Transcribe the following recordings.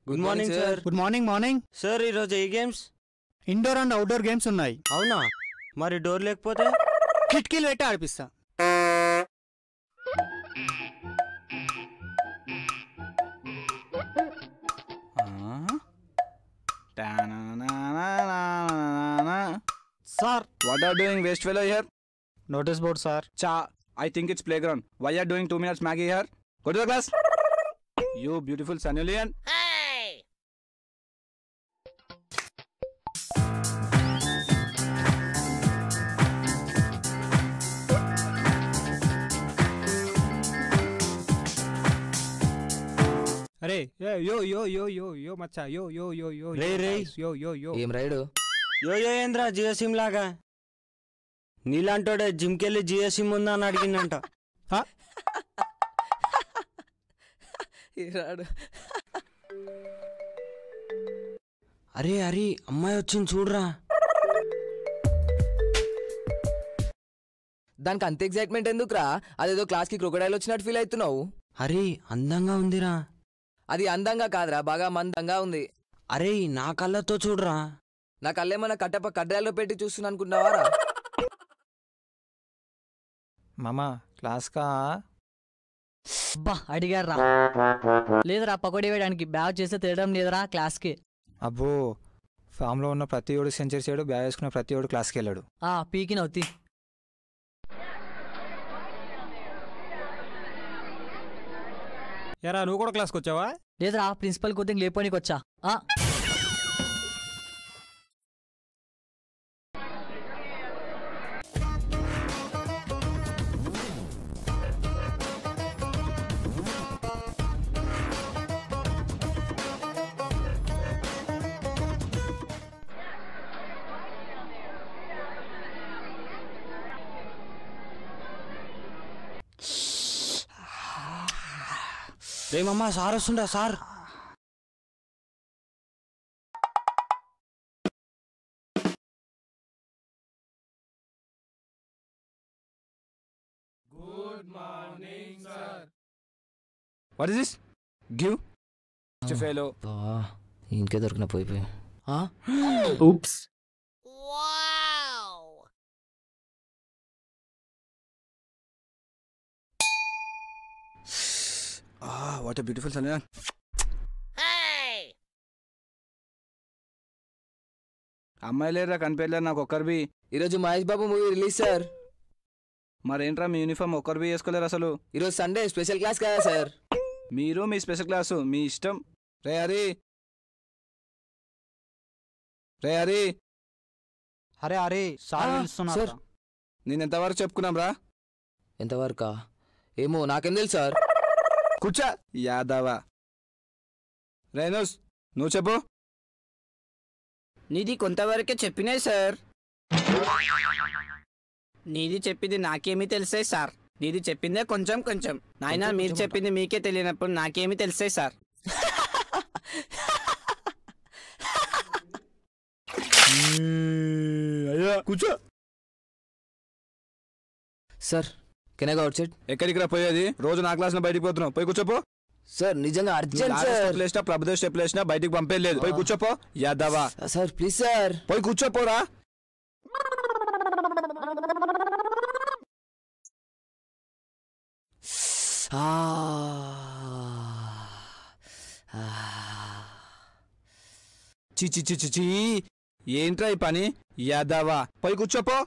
Good morning sir. Good morning. Morning sir ఈరోజు ఏ games? Indoor and outdoor games ఉన్నాయి. అవునా? మరి డోర్ లేకపోతే కిటికీలు పెట్టి ఆడిపిస్తా. Sir, what are doing waste fellow here? Notice board sir. Cha, I think it's playground. Why are doing 2 minutes Maggie here? Go to the class. You beautiful Sanulian. Hey! అరే యో యో యో యో యో మచ్చా యో యో యో యో రే రే యో యో యో ఏం రైడు? యో యో ఏంద్రా జియో సిమ్ లాగా? నీలాంటోడే జిమ్కెళ్ళి జియో సిమ్ ఉందా అని అడిగిందంట. రాడు. అరే అరే అమ్మాయి వచ్చింది చూడరా. దానికి అంత ఎగ్జైట్మెంట్ ఎందుకురా? అదేదో క్లాస్కి క్రొకడైల్ వచ్చినట్టు ఫీల్ అవుతున్నావు. అరే అందంగా ఉందిరా. అది అందంగా కాదురా, బాగా మందంగా ఉంది. అరే నా కళ్ళతో చూడరా. నా కళ్ళేమన్నా కట్టప కడ్రాల్లో పెట్టి చూస్తున్నా అనుకుంటున్నావారా? మామా క్లాస్ కా అబ్బా అడిగారా? లేదురా పకోడీ వేయడానికి బ్యాగ్ చేస్తే తినడం లేదురా క్లాస్కి. అబ్బో ఫామ్లో ఉన్న ప్రతి ఓడు సెంచరీ చేయడు, బ్యాగ్ వేసుకున్న ప్రతి ఓడు క్లాస్కి వెళ్ళాడు. పీకి నవ్వుతి. ఎరా నువ్వు కూడా క్లాస్కి వచ్చావా? లేదురా ప్రిన్సిపల్ కోతింగ్ లేపోనికి వచ్చా. రేమమ్మా సార్ వస్తుండా sir. Good morning, sir. What is this? Give. Mr. fellow. ఇంకే దొరికిన పోయిపోయి. Oops. What a beautiful Sanulian. Hey! అమ్మాయి లేరా కనిపించలేరు నాకు ఒక్కరివి. ఈరోజు Mahesh Babu movie release sir. మరేంట్రా మీ యూనిఫామ్ ఒక్కరివి వేసుకోలేరు అసలు? ఈరోజు సండే స్పెషల్ క్లాస్ కదా సార్. మీరు మీ స్పెషల్ క్లాసు మీ ఇష్టం. రే హరి అరే అరే సార్ పిలుస్తున్నారు. సార్. నేను ఎంతవరకు చెప్పుకున్నాం రా? ఎంతవరకా? ఏమో నాకేం తెలుసు సార్. కూర్చో యాదవా. రేనోస్ నువ్వు చెప్పు. నీది కొంతవరకే చెప్పినాయి సార్. నీది చెప్పింది నాకేమీ తెలిసాయి సార్. నీది చెప్పిందే కొంచెం కొంచెం. నాయనా మీరు చెప్పింది మీకే తెలియనప్పుడు నాకేమీ తెలిసాయి సార్. అయ్యా కూర్చో. Sir can I go out side? ఎక్కడికి రా పోయేది? రోజు నా క్లాస్ లో బయటికి పోతున్నావు. పోయి కూర్చోపో. సార్ నిజంగా అర్జెంట్ సార్. స్టెప్ లేసినా ప్రభుదేవ్ స్టెప్ లేసినా బయటికి పంపేయలేదు. పోయి కూర్చోపో యాదవా. Sir please sir. పోయి కూర్చోపోరా. చి ఏంట్రా ఈ పని యాదవా? పోయి కూర్చోపో.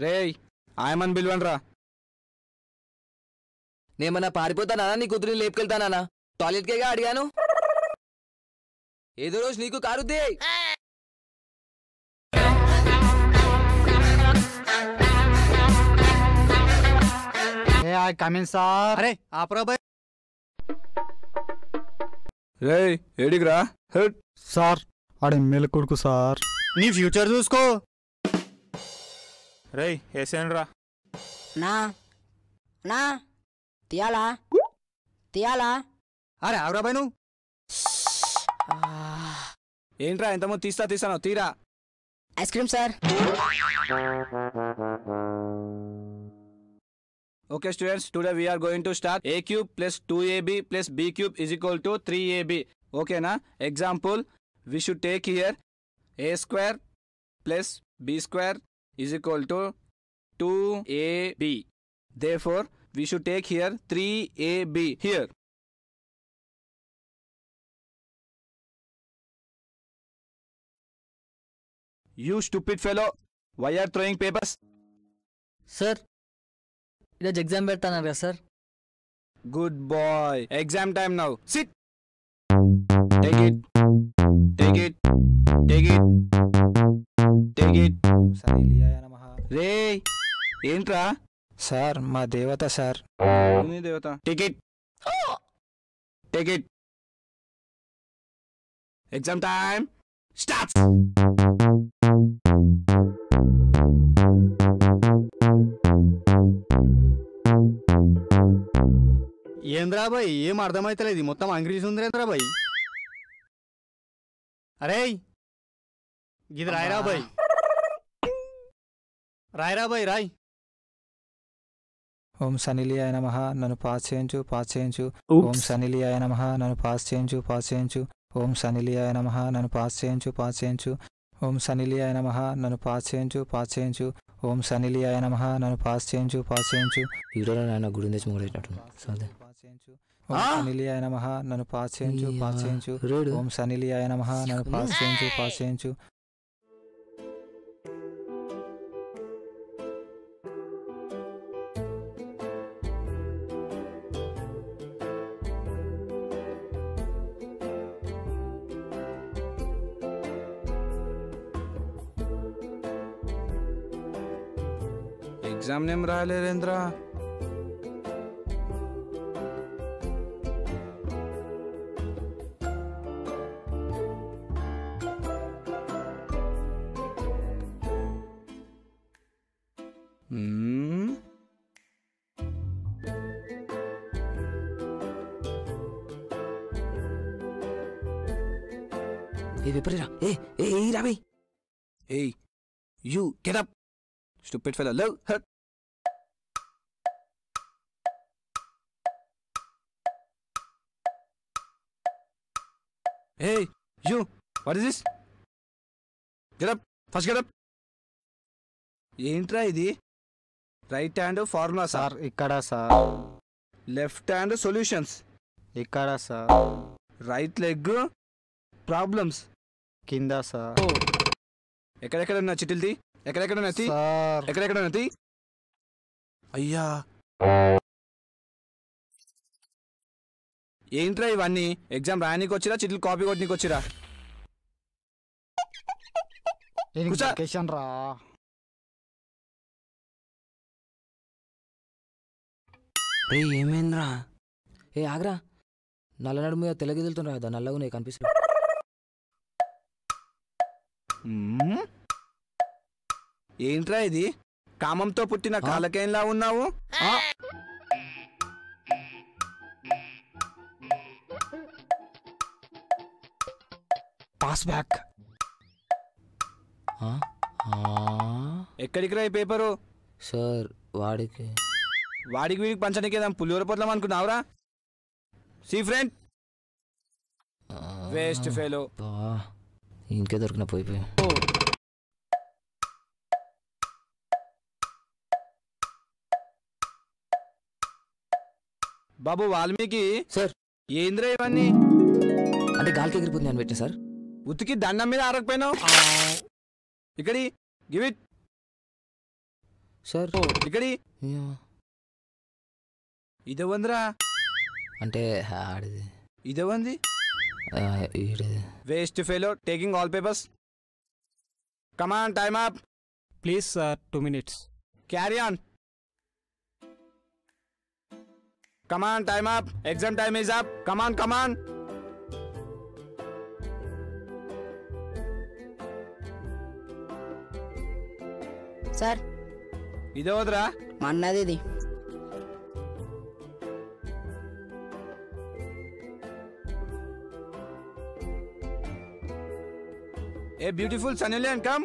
రేయ్ ఆయమని పిలవండి రా. నేమన్నా పారిపోతానా? నీ కూతురిని లేపుకెళ్తానా? టాయిలెట్కేగా అడిగాను. ఏదో రోజు నీకు కారుద్ది. Come in sir. అరే ఆపరా బాయ్. రేయ్ ఏడికిరా? హెడ్ సార్ ఆడ ఎమ్మెల్యే కొడుకు సార్. నీ ఫ్యూచర్ చూసుకో. రేయ్ వేసేయండి రా. నా తీయాలా? అరే ఆవరా బాయ్ నువ్వు. ఏంట్రా ఎంతమంది తీస్తాను తీరా. Ice cream sir. Okay students, today we are going to start a cube plus 2ab plus b cube is equal to 3ab. ఓకేనా? Example, we should take here a square plus b square is equal to 2ab. Therefore, we should take here 3ab here. You stupid fellow, why are throwing papers? Sir ఈరోజు exam పెడతాన్నారు కదా sir. Good boy. Exam time now. Sit. Take it. Take it. Take it. Take it. సరిలియాయ నమః. రే ఏంట్రా? Sir మా దేవత sir. నీ దేవత. Take it. Take it. Exam time. Starts. ఏంద్రా బాయ్, ఏం అర్థమైతలేదు, మొత్తం అంగ్రీజ్ ఉందిరేంద్రా బాయ్. అరే ఇది రాయరా బాయ్, రాయరా బాయ్ రాయ్. ఓం సనిలియాయ నమః, నన్ను పాస్ చేయించు పాస్ చేయించు. ఓం సనిలియాయ నమః, నన్ను పాస్ చేయించు పాస్ చేయించు. ఓం సనిలియాయ నమః, నన్ను పాస్ చేయించు పాస్ చేయించు. ఓం సనిలియాయ నమః, నన్ను పాస్ చేయించు పాస్ చేయించు. ఓం సనిలియాయ నమః, నన్ను పాస్ చేయించు పాస్ చేయించు. వీడియోలో నాయన గుడి తెచ్చి మొదలెట్టినట్టు సరే. ఓం సనిలియాయ నమః, నన్ను పాస్ చేయించు పాస్ చేయించు. ఓం సనిలియాయ నమః, నన్ను పాస్ చేయించు పాస్ చేయించు. ఎగ్జామ్ నేమ్ రాయలేరేంద్రా? ఏ పేపర్ రా. ఏ రాబే. Hey, you get up. Stupid fellow. Look, hurt. Hey, you. What is this? Get up. First get up. ఏంట్రా ఇది? రైట్ హ్యాండ్ ఫార్ములా సార్ ఇక్కడ సార్, లెఫ్ట్ హ్యాండ్ సొల్యూషన్స్ ఇక్కడ సార్, రైట్ లెగ్ ప్రాబ్లమ్స్ కింద sir. ఎక్కడెక్కడ ఉన్న చిటిల్ది? ఎక్కడెక్కడ నతి? Sir ఎక్కడెక్కడ నతి? అయ్యా ఏంట్రా ఇవన్నీ? ఎగ్జామ్ రాయనీకి వచ్చిరా, చిటిల్ కాపీ కొట్టనీకి వచ్చిరా? కూర్చో. వెకేషన్ రా. రే ఏమైందిరా? ఏ ఆగ్రా, నల్ల నడుము మీద తెల్లగిదులుతున్నా కదా, నల్లగా నీకు కనిపిస్తుంది. ఏంట్రా ఇది? కామంతో పుట్టిన కాలకేంలా ఉన్నావు? Pass back. ఎక్కడికి రా ఈ పేపరు? సార్ వాడికి వీడికి పంచడానికి ఏదా పులిహోర పొద్దాం అనుకున్నావురా? See friend, waste fellow. ఇంకే దొరికిన పోయిపోయి. బాబు వాల్మీకి సార్ ఏంద్రా ఇవన్నీ? అంటే గాలికి ఎగిరిపోతుంది అని పెట్టిన సార్. ఉతికి దండం మీద ఆరకపోయినావు. ఇక్కడి గివ్ ఇట్. సార్ ఇక్కడి ఇదేవందిరా? అంటే ఆడిది ఇదేవంది? ఈడిది. Waste fellow, taking all papers. Come on, time up. Please sir 2 minutes. Carry on. Come on, time up. Exam time is up. Come on come on. Sir ఇదే వదరా? మా అన్నది ఇది. A beautiful Sunny Leone come.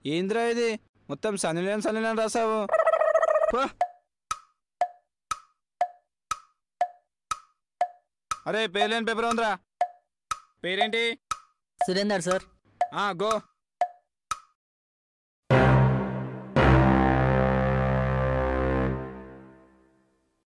ఏంద్రా ఇది? మొత్తం సనిలియన్ రాసావు. అరే పేర్లేని పేపర్ ఉందిరా. పేరేంటి? సురేందర్ సార్. గో.